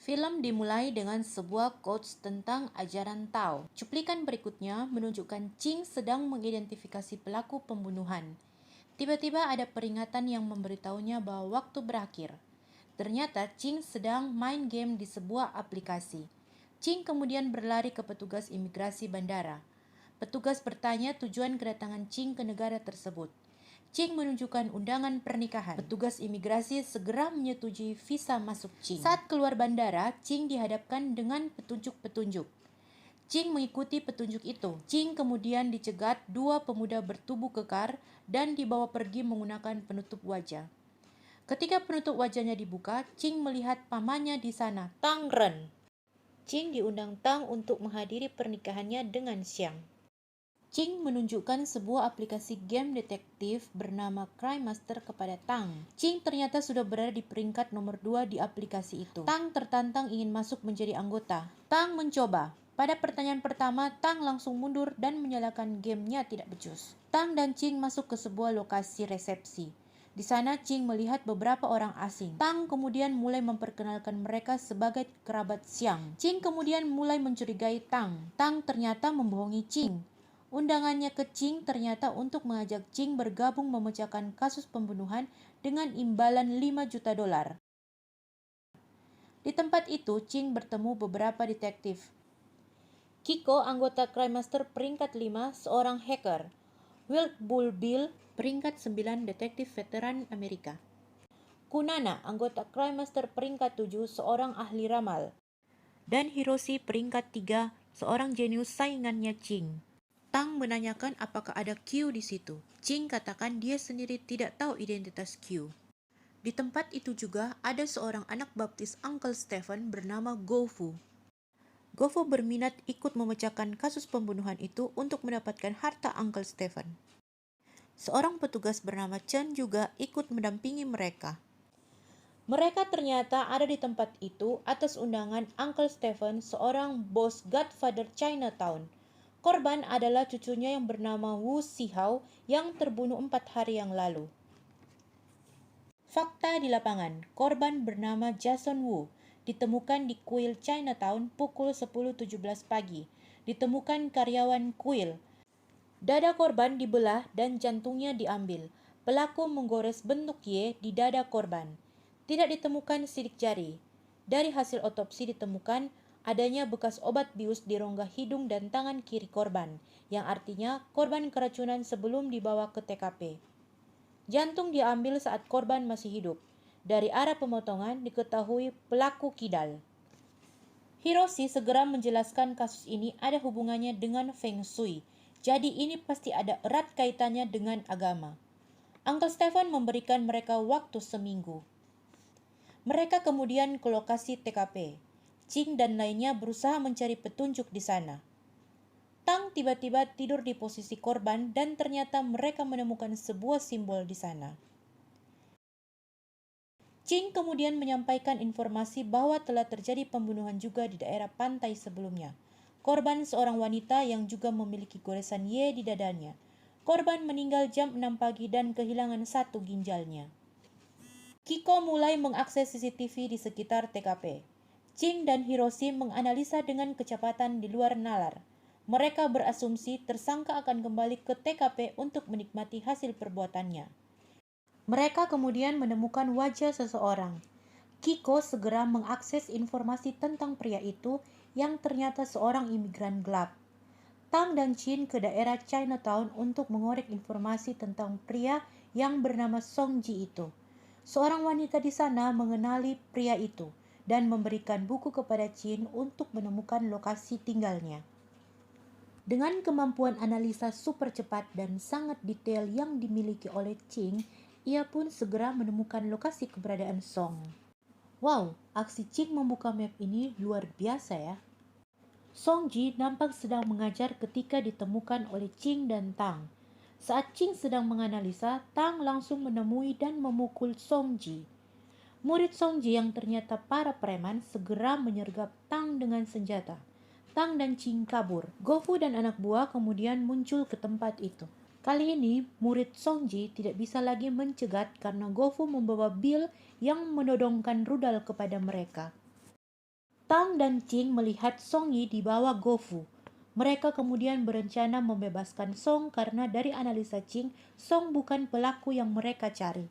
Film dimulai dengan sebuah quotes tentang ajaran Tao. Cuplikan berikutnya menunjukkan Ching sedang mengidentifikasi pelaku pembunuhan. Tiba-tiba ada peringatan yang memberitahunya bahwa waktu berakhir. Ternyata Ching sedang main game di sebuah aplikasi. Ching kemudian berlari ke petugas imigrasi bandara. Petugas bertanya tujuan kedatangan Ching ke negara tersebut. Ching menunjukkan undangan pernikahan. Petugas imigrasi segera menyetujui visa masuk Ching. Saat keluar bandara, Ching dihadapkan dengan petunjuk-petunjuk. Ching mengikuti petunjuk itu. Ching kemudian dicegat dua pemuda bertubuh kekar dan dibawa pergi menggunakan penutup wajah. Ketika penutup wajahnya dibuka, Ching melihat pamannya di sana, Tang Ren. Ching diundang Tang untuk menghadiri pernikahannya dengan Xiang. Ching menunjukkan sebuah aplikasi game detektif bernama Crime Master kepada Tang. Ching ternyata sudah berada di peringkat nomor 2 di aplikasi itu. Tang tertantang ingin masuk menjadi anggota. Tang mencoba. Pada pertanyaan pertama, Tang langsung mundur dan menyalakan gamenya tidak becus. Tang dan Ching masuk ke sebuah lokasi resepsi. Di sana Ching melihat beberapa orang asing. Tang kemudian mulai memperkenalkan mereka sebagai kerabat Xiang. Ching kemudian mulai mencurigai Tang. Tang ternyata membohongi Ching. Undangannya ke Ching ternyata untuk mengajak Ching bergabung memecahkan kasus pembunuhan dengan imbalan 5 juta dolar. Di tempat itu, Ching bertemu beberapa detektif. Kiko, anggota Crime Master peringkat 5, seorang hacker. Wild Bull Bill, peringkat 9, detektif veteran Amerika. Kunana, anggota Crime Master peringkat 7, seorang ahli ramal. Dan Hiroshi, peringkat 3, seorang jenius saingannya Ching. Tang menanyakan apakah ada Q di situ. Ching katakan dia sendiri tidak tahu identitas Q. Di tempat itu juga ada seorang anak baptis Uncle Stephen bernama Gofu. Gofu berminat ikut memecahkan kasus pembunuhan itu untuk mendapatkan harta Uncle Stephen. Seorang petugas bernama Chen juga ikut mendampingi mereka. Mereka ternyata ada di tempat itu atas undangan Uncle Stephen, seorang bos Godfather Chinatown. Korban adalah cucunya yang bernama Wu Sihao yang terbunuh 4 hari yang lalu. Fakta di lapangan, korban bernama Jason Wu ditemukan di kuil Chinatown pukul 10.17 pagi. Ditemukan karyawan kuil. Dada korban dibelah dan jantungnya diambil. Pelaku menggores bentuk Y di dada korban. Tidak ditemukan sidik jari. Dari hasil otopsi ditemukan adanya bekas obat bius di rongga hidung dan tangan kiri korban, yang artinya korban keracunan sebelum dibawa ke TKP. Jantung diambil saat korban masih hidup. Dari arah pemotongan diketahui pelaku kidal. Hiroshi segera menjelaskan kasus ini ada hubungannya dengan Feng Shui, jadi ini pasti ada erat kaitannya dengan agama. Uncle Stephen memberikan mereka waktu seminggu. Mereka kemudian ke lokasi TKP. Ching dan lainnya berusaha mencari petunjuk di sana. Tang tiba-tiba tidur di posisi korban dan ternyata mereka menemukan sebuah simbol di sana. Ching kemudian menyampaikan informasi bahwa telah terjadi pembunuhan juga di daerah pantai sebelumnya. Korban seorang wanita yang juga memiliki goresan Y di dadanya. Korban meninggal jam 6 pagi dan kehilangan satu ginjalnya. Kiko mulai mengakses CCTV di sekitar TKP. Ching dan Hiroshi menganalisa dengan kecepatan di luar nalar. Mereka berasumsi tersangka akan kembali ke TKP untuk menikmati hasil perbuatannya. Mereka kemudian menemukan wajah seseorang. Kiko segera mengakses informasi tentang pria itu yang ternyata seorang imigran gelap. Tang dan Chin ke daerah Chinatown untuk mengorek informasi tentang pria yang bernama Song Ji itu. Seorang wanita di sana mengenali pria itu dan memberikan buku kepada Chin untuk menemukan lokasi tinggalnya. Dengan kemampuan analisa super cepat dan sangat detail yang dimiliki oleh Ching, ia pun segera menemukan lokasi keberadaan Song. Wow, aksi Ching membuka map ini luar biasa ya. Song Ji nampak sedang mengajar ketika ditemukan oleh Ching dan Tang. Saat Ching sedang menganalisa, Tang langsung menemui dan memukul Song Ji. Murid Song Ji yang ternyata para preman segera menyergap Tang dengan senjata. Tang dan Ching kabur. Gofu dan anak buah kemudian muncul ke tempat itu. Kali ini, murid Song Ji tidak bisa lagi mencegat karena Gofu membawa Bill yang menodongkan rudal kepada mereka. Tang dan Ching melihat Song Yi dibawa Gofu. Mereka kemudian berencana membebaskan Song karena dari analisa Ching, Song bukan pelaku yang mereka cari.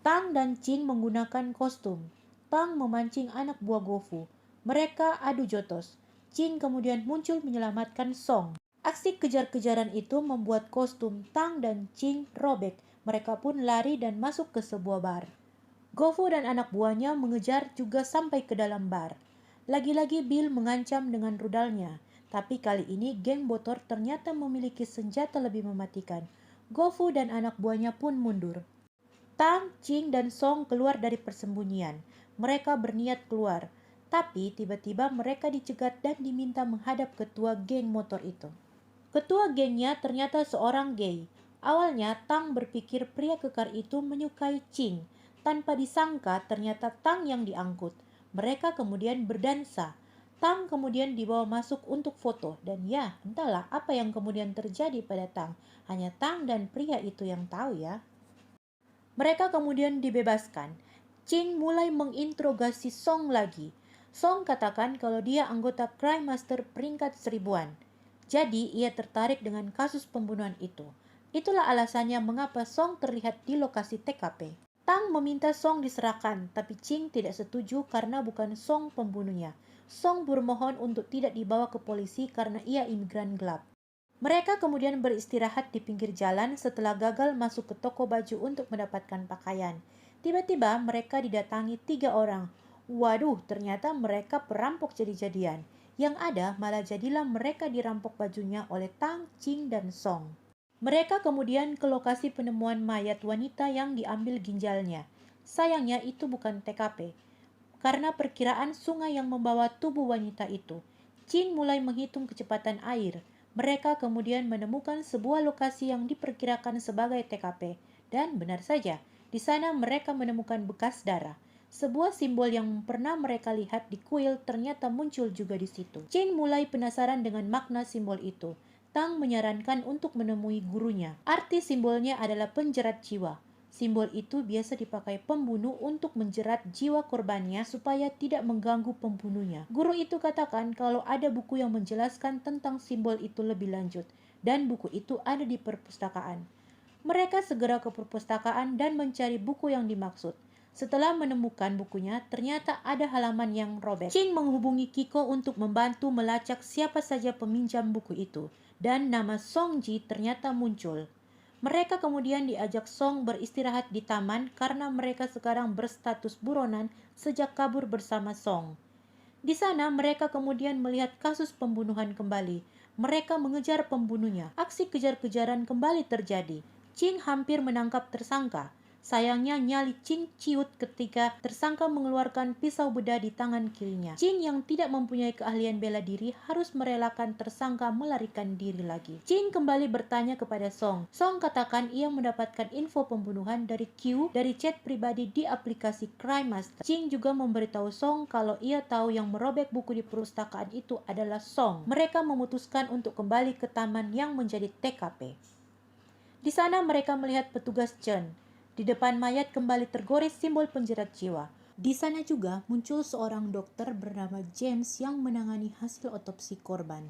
Tang dan Ching menggunakan kostum. Tang memancing anak buah Gofu. Mereka adu jotos. Ching kemudian muncul menyelamatkan Song. Aksi kejar-kejaran itu membuat kostum Tang dan Ching robek. Mereka pun lari dan masuk ke sebuah bar. Gofu dan anak buahnya mengejar juga sampai ke dalam bar. Lagi-lagi Bill mengancam dengan rudalnya. Tapi kali ini geng motor ternyata memiliki senjata lebih mematikan. Gofu dan anak buahnya pun mundur. Tang, Ching, dan Song keluar dari persembunyian. Mereka berniat keluar. Tapi tiba-tiba mereka dicegat dan diminta menghadap ketua geng motor itu. Ketua gengnya ternyata seorang gay. Awalnya Tang berpikir pria kekar itu menyukai Ching. Tanpa disangka ternyata Tang yang diangkut. Mereka kemudian berdansa. Tang kemudian dibawa masuk untuk foto. Dan ya, entahlah apa yang kemudian terjadi pada Tang. Hanya Tang dan pria itu yang tahu ya. Mereka kemudian dibebaskan. Ching mulai menginterogasi Song lagi. Song katakan kalau dia anggota Crime Master peringkat 1000-an. Jadi ia tertarik dengan kasus pembunuhan itu. Itulah alasannya mengapa Song terlihat di lokasi TKP. Tang meminta Song diserahkan, tapi Ching tidak setuju karena bukan Song pembunuhnya. Song bermohon untuk tidak dibawa ke polisi karena ia imigran gelap. Mereka kemudian beristirahat di pinggir jalan setelah gagal masuk ke toko baju untuk mendapatkan pakaian. Tiba-tiba mereka didatangi 3 orang. Waduh, ternyata mereka perampok jadi-jadian. Yang ada malah jadilah mereka dirampok bajunya oleh Tang, Ching, dan Song. Mereka kemudian ke lokasi penemuan mayat wanita yang diambil ginjalnya. Sayangnya itu bukan TKP. Karena perkiraan sungai yang membawa tubuh wanita itu. Ching mulai menghitung kecepatan air. Mereka kemudian menemukan sebuah lokasi yang diperkirakan sebagai TKP. Dan benar saja, di sana mereka menemukan bekas darah. Sebuah simbol yang pernah mereka lihat di kuil ternyata muncul juga di situ. Ching mulai penasaran dengan makna simbol itu. Tang menyarankan untuk menemui gurunya. Arti simbolnya adalah penjerat jiwa. Simbol itu biasa dipakai pembunuh untuk menjerat jiwa korbannya supaya tidak mengganggu pembunuhnya. Guru itu katakan kalau ada buku yang menjelaskan tentang simbol itu lebih lanjut, dan buku itu ada di perpustakaan. Mereka segera ke perpustakaan dan mencari buku yang dimaksud. Setelah menemukan bukunya, ternyata ada halaman yang robek. Ching menghubungi Kiko untuk membantu melacak siapa saja peminjam buku itu, dan nama Song Ji ternyata muncul. Mereka kemudian diajak Song beristirahat di taman karena mereka sekarang berstatus buronan sejak kabur bersama Song. Di sana mereka kemudian melihat kasus pembunuhan kembali. Mereka mengejar pembunuhnya. Aksi kejar-kejaran kembali terjadi. Ching hampir menangkap tersangka. Sayangnya nyali Ching ciut ketika tersangka mengeluarkan pisau bedah di tangan kirinya. Ching yang tidak mempunyai keahlian bela diri harus merelakan tersangka melarikan diri lagi. Ching kembali bertanya kepada Song. Song katakan ia mendapatkan info pembunuhan dari Q dari chat pribadi di aplikasi Crime Master. Ching juga memberitahu Song kalau ia tahu yang merobek buku di perpustakaan itu adalah Song. Mereka memutuskan untuk kembali ke taman yang menjadi TKP. Di sana mereka melihat petugas Chen. Di depan mayat kembali tergores simbol penjerat jiwa. Di sana juga muncul seorang dokter bernama James yang menangani hasil otopsi korban.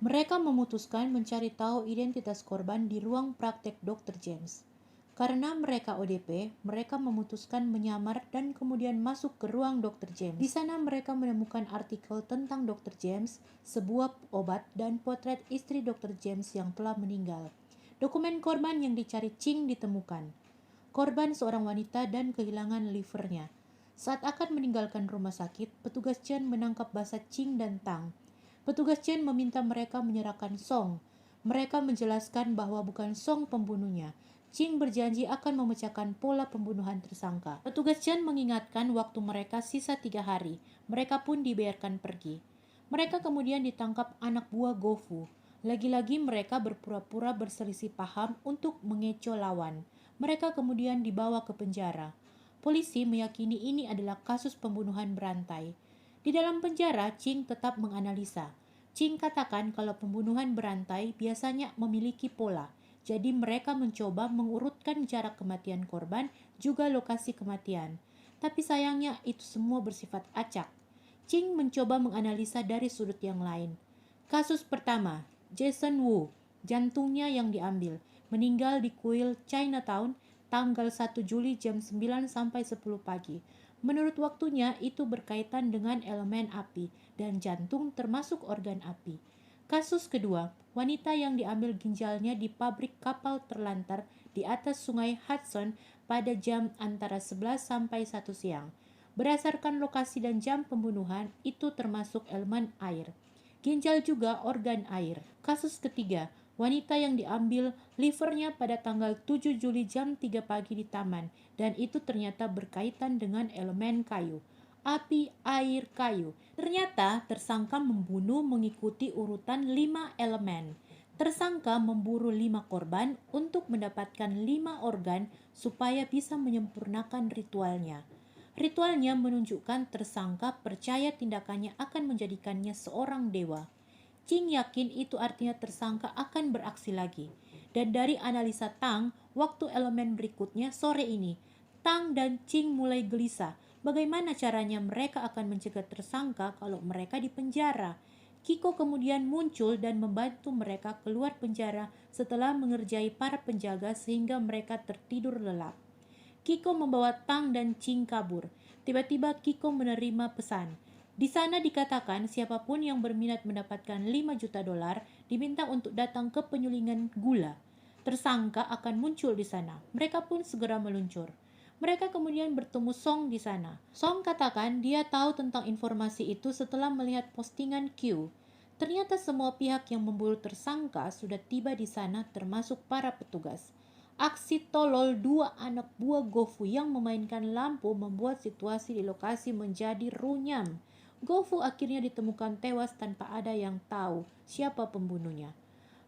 Mereka memutuskan mencari tahu identitas korban di ruang praktek Dr. James. Karena mereka ODP, mereka memutuskan menyamar dan kemudian masuk ke ruang Dr. James. Di sana mereka menemukan artikel tentang Dr. James, sebuah obat, dan potret istri Dr. James yang telah meninggal. Dokumen korban yang dicari Ching ditemukan. Korban seorang wanita dan kehilangan livernya. Saat akan meninggalkan rumah sakit, petugas Chen menangkap basah Ching dan Tang. Petugas Chen meminta mereka menyerahkan Song. Mereka menjelaskan bahwa bukan Song pembunuhnya. Ching berjanji akan memecahkan pola pembunuhan tersangka. Petugas Chen mengingatkan waktu mereka sisa 3 hari. Mereka pun dibiarkan pergi. Mereka kemudian ditangkap anak buah Gofu. Lagi-lagi mereka berpura-pura berselisih paham untuk mengecoh lawan. Mereka kemudian dibawa ke penjara. Polisi meyakini ini adalah kasus pembunuhan berantai. Di dalam penjara, Ching tetap menganalisa. Ching katakan kalau pembunuhan berantai biasanya memiliki pola. Jadi mereka mencoba mengurutkan jarak kematian korban juga lokasi kematian. Tapi sayangnya itu semua bersifat acak. Ching mencoba menganalisa dari sudut yang lain. Kasus pertama, Jason Wu, jantungnya yang diambil, meninggal di kuil Chinatown tanggal 1 Juli jam 9 sampai 10 pagi. Menurut waktunya itu berkaitan dengan elemen api dan jantung termasuk organ api. Kasus kedua, wanita yang diambil ginjalnya di pabrik kapal terlantar di atas sungai Hudson pada jam antara 11 sampai 1 siang. Berdasarkan lokasi dan jam pembunuhan, itu termasuk elemen air. Ginjal juga organ air. Kasus ketiga, wanita yang diambil livernya pada tanggal 7 Juli jam 3 pagi di taman, dan itu ternyata berkaitan dengan elemen kayu. Api, air, kayu. Ternyata tersangka membunuh mengikuti urutan 5 elemen. Tersangka memburu 5 korban untuk mendapatkan 5 organ supaya bisa menyempurnakan ritualnya. Ritualnya menunjukkan tersangka percaya tindakannya akan menjadikannya seorang dewa. Ching yakin itu artinya tersangka akan beraksi lagi. Dan dari analisa Tang, waktu elemen berikutnya sore ini, Tang dan Ching mulai gelisah. Bagaimana caranya mereka akan mencegah tersangka kalau mereka di penjara? Kiko kemudian muncul dan membantu mereka keluar penjara setelah mengerjai para penjaga sehingga mereka tertidur lelap. Kiko membawa Tang dan Ching kabur. Tiba-tiba Kiko menerima pesan. Di sana dikatakan siapapun yang berminat mendapatkan 5 juta dolar diminta untuk datang ke penyulingan gula. Tersangka akan muncul di sana. Mereka pun segera meluncur. Mereka kemudian bertemu Song di sana. Song katakan dia tahu tentang informasi itu setelah melihat postingan Q. Ternyata semua pihak yang memburu tersangka sudah tiba di sana termasuk para petugas. Aksi tolol 2 anak buah Gofu yang memainkan lampu membuat situasi di lokasi menjadi runyam. Gofu akhirnya ditemukan tewas tanpa ada yang tahu siapa pembunuhnya.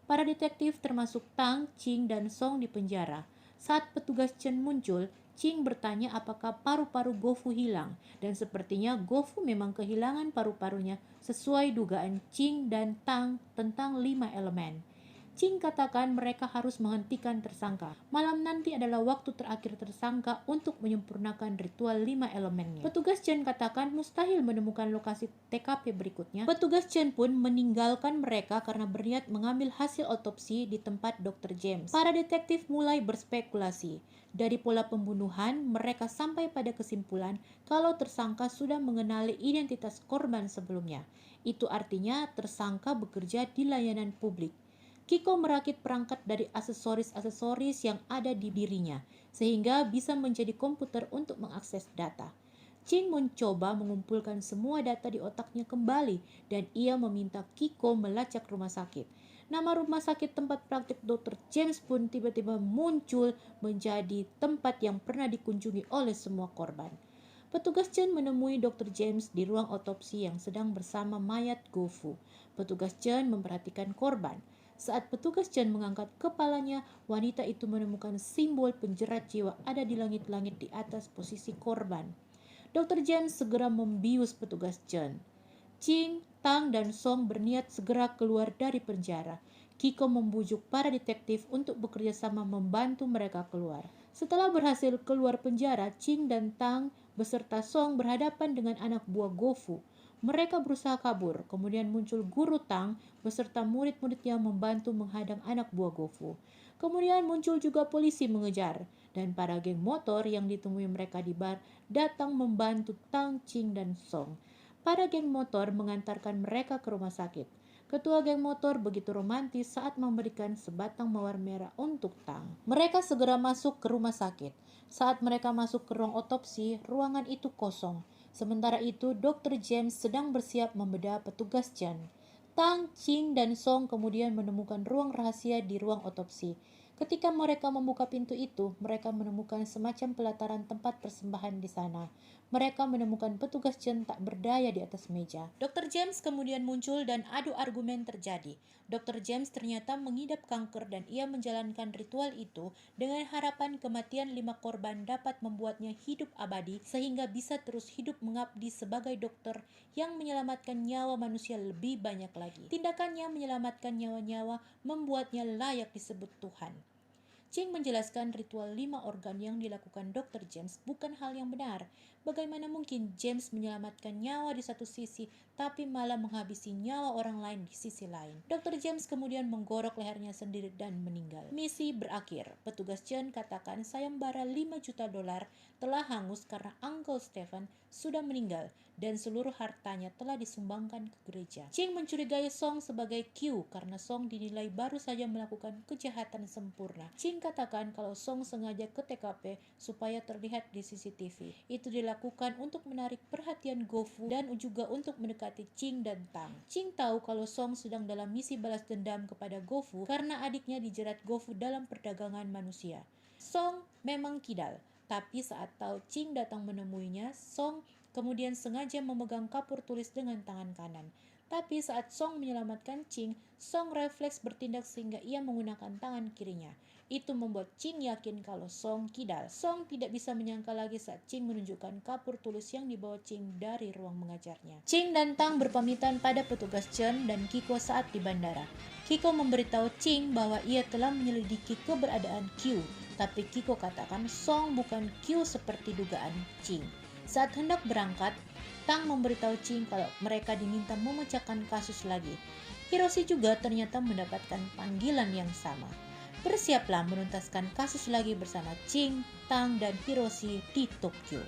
Para detektif termasuk Tang, Ching, dan Song di penjara. Saat petugas Chen muncul, Ching bertanya apakah paru-paru Gofu hilang, dan sepertinya Gofu memang kehilangan paru-parunya sesuai dugaan Ching dan Tang tentang 5 elemen. Ching katakan mereka harus menghentikan tersangka. Malam nanti adalah waktu terakhir tersangka untuk menyempurnakan ritual 5 elemennya. Petugas Chen katakan mustahil menemukan lokasi TKP berikutnya. Petugas Chen pun meninggalkan mereka karena berniat mengambil hasil otopsi di tempat Dr. James. Para detektif mulai berspekulasi. Dari pola pembunuhan, mereka sampai pada kesimpulan kalau tersangka sudah mengenali identitas korban sebelumnya. Itu artinya tersangka bekerja di layanan publik. Kiko merakit perangkat dari aksesoris-aksesoris yang ada di dirinya, sehingga bisa menjadi komputer untuk mengakses data. Ching mencoba mengumpulkan semua data di otaknya kembali, dan ia meminta Kiko melacak rumah sakit. Nama rumah sakit tempat praktik Dr. James pun tiba-tiba muncul menjadi tempat yang pernah dikunjungi oleh semua korban. Petugas Chen menemui Dr. James di ruang otopsi yang sedang bersama mayat Gofu. Petugas Chen memperhatikan korban. Saat petugas Chen mengangkat kepalanya, wanita itu menemukan simbol penjerat jiwa ada di langit-langit di atas posisi korban. Dr. James segera membius petugas Chen. Ching, Tang, dan Song berniat segera keluar dari penjara. Kiko membujuk para detektif untuk bekerja sama membantu mereka keluar. Setelah berhasil keluar penjara, Ching dan Tang beserta Song berhadapan dengan anak buah Gofu. Mereka berusaha kabur, kemudian muncul Guru Tang beserta murid-muridnya membantu menghadang anak buah Gofu. Kemudian muncul juga polisi mengejar, dan para geng motor yang ditemui mereka di bar datang membantu Tang, Ching, dan Song. Para geng motor mengantarkan mereka ke rumah sakit. Ketua geng motor begitu romantis saat memberikan sebatang mawar merah untuk Tang. Mereka segera masuk ke rumah sakit. Saat mereka masuk ke ruang otopsi, ruangan itu kosong. Sementara itu, Dr. James sedang bersiap membedah petugas Chen. Tang, Ching, dan Song kemudian menemukan ruang rahasia di ruang otopsi. Ketika mereka membuka pintu itu, mereka menemukan semacam pelataran tempat persembahan di sana. Mereka menemukan petugas Chen tak berdaya di atas meja. Dr. James kemudian muncul dan adu argumen terjadi. Dr. James ternyata mengidap kanker dan ia menjalankan ritual itu dengan harapan kematian 5 korban dapat membuatnya hidup abadi sehingga bisa terus hidup mengabdi sebagai dokter yang menyelamatkan nyawa manusia lebih banyak lagi. Tindakannya menyelamatkan nyawa-nyawa membuatnya layak disebut Tuhan. Ching menjelaskan ritual 5 organ yang dilakukan Dr. James bukan hal yang benar. Bagaimana mungkin James menyelamatkan nyawa di satu sisi, tapi malah menghabisi nyawa orang lain di sisi lain? Dr. James kemudian menggorok lehernya sendiri dan meninggal. Misi berakhir. Petugas Chen katakan sayembara $5 juta telah hangus karena Uncle Stephen sudah meninggal dan seluruh hartanya telah disumbangkan ke gereja. Ching mencurigai Song sebagai Q karena Song dinilai baru saja melakukan kejahatan sempurna. Ching katakan kalau Song sengaja ke TKP supaya terlihat di CCTV. Itu dilakukan untuk menarik perhatian Gofu dan juga untuk mendekati Ching dan Tang. Ching tahu kalau Song sedang dalam misi balas dendam kepada Gofu karena adiknya dijerat Gofu dalam perdagangan manusia. Song memang kidal, tapi saat tahu Ching datang menemuinya, Song kemudian sengaja memegang kapur tulis dengan tangan kanan. Tapi saat Song menyelamatkan Ching, Song refleks bertindak sehingga ia menggunakan tangan kirinya. Itu membuat Ching yakin kalau Song kidal. Song tidak bisa menyangka lagi saat Ching menunjukkan kapur tulis yang dibawa Ching dari ruang mengajarnya. Ching dan Tang berpamitan pada petugas Chen dan Kiko saat di bandara. Kiko memberitahu Ching bahwa ia telah menyelidiki keberadaan Q, tapi Kiko katakan Song bukan Q seperti dugaan Ching. Saat hendak berangkat, Tang memberitahu Ching kalau mereka diminta memecahkan kasus lagi. Hiroshi juga ternyata mendapatkan panggilan yang sama. Bersiaplah menuntaskan kasus lagi bersama Ching, Tang, dan Hiroshi di Tokyo.